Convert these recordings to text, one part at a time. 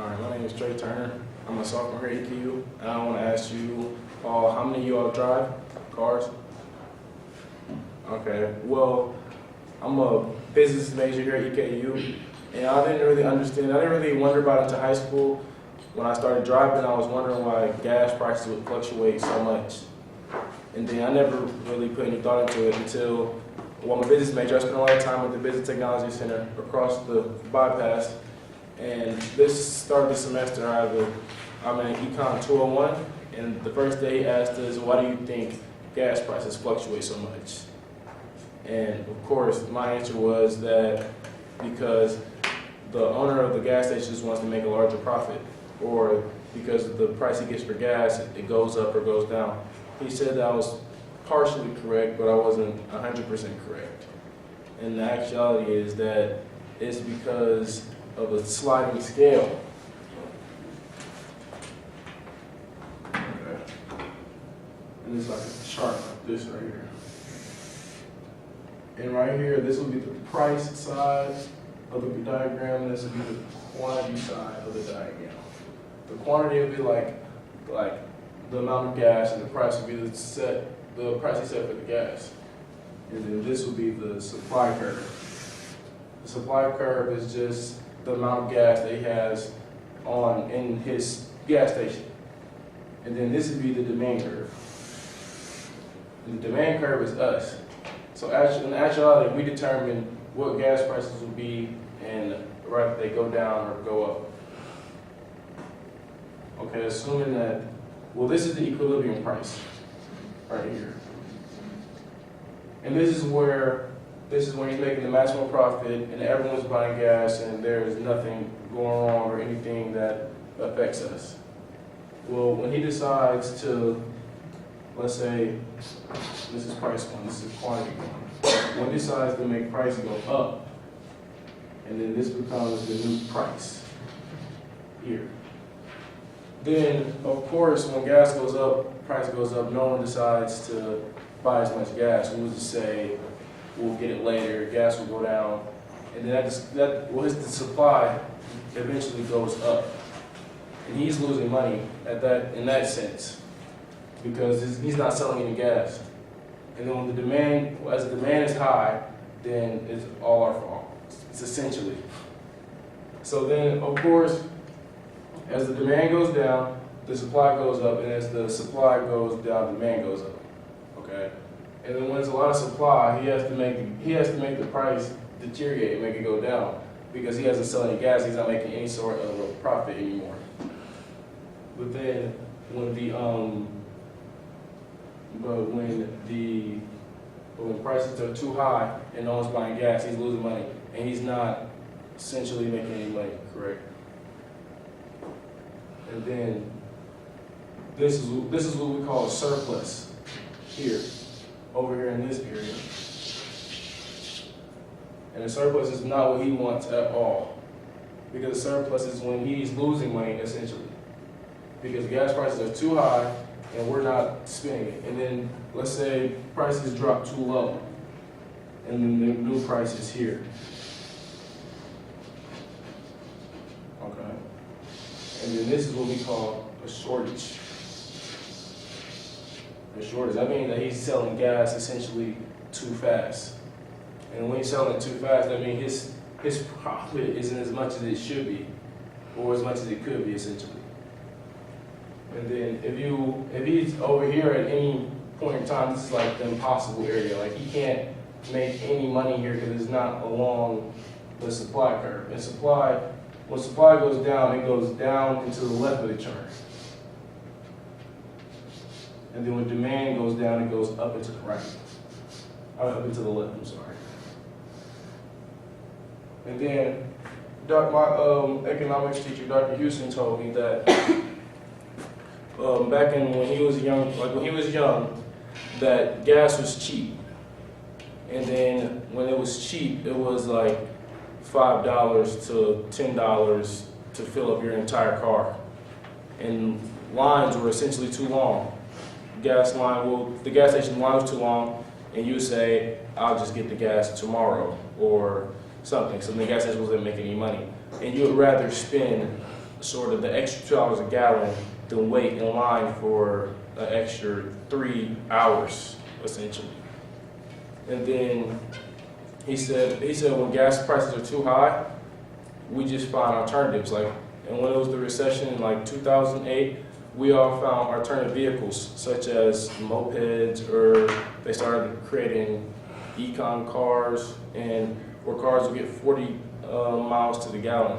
Alright, my name is Tre Turner. I'm a sophomore here at EKU, and I want to ask you all, how many of you all drive cars? Okay, well, I'm a business major here at EKU, and I didn't really wonder about it until high school. When I started driving, I was wondering why gas prices would fluctuate so much. And then I never really put any thought into it until, well, I'm a business major. I spent a lot of time at the Business Technology Center across the bypass. And this started the semester I'm in Econ 201, and the first day he asked us, why do you think gas prices fluctuate so much? And of course, my answer was that because the owner of the gas station just wants to make a larger profit, or because of the price he gets for gas, it goes up or goes down. He said that I was partially correct, but I wasn't 100% correct. And the actuality is that it's because of a sliding scale. Okay. And it's like a chart like this right here. And right here, this will be the price side of the diagram, and this will be the quantity side of the diagram. The quantity will be like the amount of gas, and the price will be the price he set for the gas. And then this will be the supply curve. The supply curve is just the amount of gas that he has in his gas station. And then this would be the demand curve. And the demand curve is us. So in actuality, we determine what gas prices will be and whether they go down or go up. Okay, assuming that, well, this is the equilibrium price right here. And this is when he's making the maximum profit and everyone's buying gas and there's nothing going wrong or anything that affects us. Well, when he decides to, let's say, this is price one, this is quantity one. When he decides to make price go up, and then this becomes the new price here. Then, of course, when gas goes up, price goes up, no one decides to buy as much gas. We'll just say, we'll get it later, gas will go down, and then the supply eventually goes up. And he's losing money in that sense, because he's not selling any gas. And then when as the demand is high, then it's all our fault. It's essentially. So then, of course, as the demand goes down, the supply goes up, and as the supply goes down, demand goes up. Okay? And then when there's a lot of supply, he has to make the price deteriorate and make it go down, because he hasn't sold any gas, he's not making any sort of a profit anymore. But then when prices are too high and no one's buying gas, he's losing money, and he's not essentially making any money, correct? And then this is what we call a surplus here, over here in this area. And the surplus is not what he wants at all, because the surplus is when he's losing money, essentially, because gas prices are too high and we're not spending it. And then let's say prices drop too low, and then the new price is here. Okay. And then this is what we call a shortage. A shortage, that means that he's selling gas essentially too fast. And when he's selling it too fast, that means his profit isn't as much as it should be, or as much as it could be, essentially. And then if he's over here at any point in time, this is like the impossible area. Like, he can't make any money here because it's not along the supply curve. And when supply goes down, it goes down into the left of the chart. And then when demand goes down, it goes up into the right. Up into the left, I'm sorry. And then my economics teacher, Dr. Houston, told me that back when he was young, that gas was cheap. And then when it was cheap, it was like $5 to $10 to fill up your entire car. And lines were essentially too long. The gas station line was too long, and you would say, I'll just get the gas tomorrow or something. So the gas station wasn't making any money. And you would rather spend sort of the extra $2 a gallon than wait in line for an extra 3 hours, essentially. And then he said when gas prices are too high, we just find alternatives. Like, and when it was the recession in like 2008, we all found alternative vehicles such as mopeds, or they started creating econ cars, and where cars would get 40 miles to the gallon.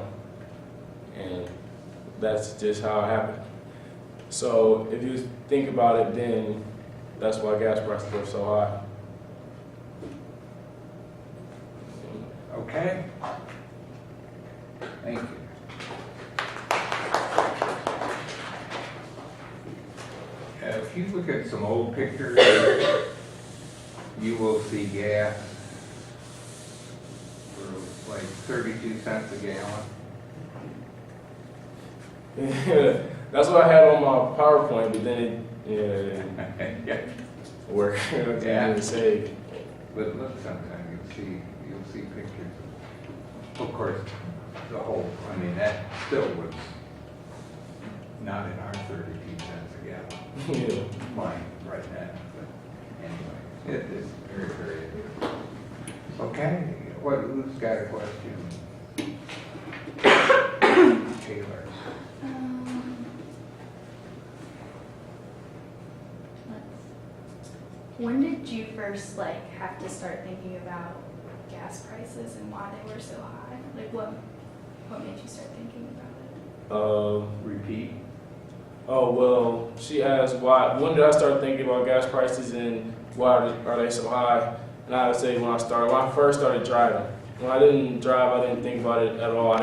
And that's just how it happened. So if you think about it, then that's why gas prices are so high. Okay. Thank you. If you look at some old pictures, you will see gas for like 32 cents a gallon. Yeah, that's what I had on my PowerPoint, but then it Yeah. worked. Yeah. Say, But look, sometime you'll see pictures. Of course, the whole, I mean, that still was not in our 32 cents a gallon. yeah. Mine right now, but anyway, it is very, very good. Okay, who's got a question? Taylor. When did you first have to start thinking about gas prices and why they were so high? Like what made you start thinking about it? Repeat. Oh, well, she asked when did I start thinking about gas prices and why are they so high? And I would say when I first started driving. When I didn't drive, I didn't think about it at all.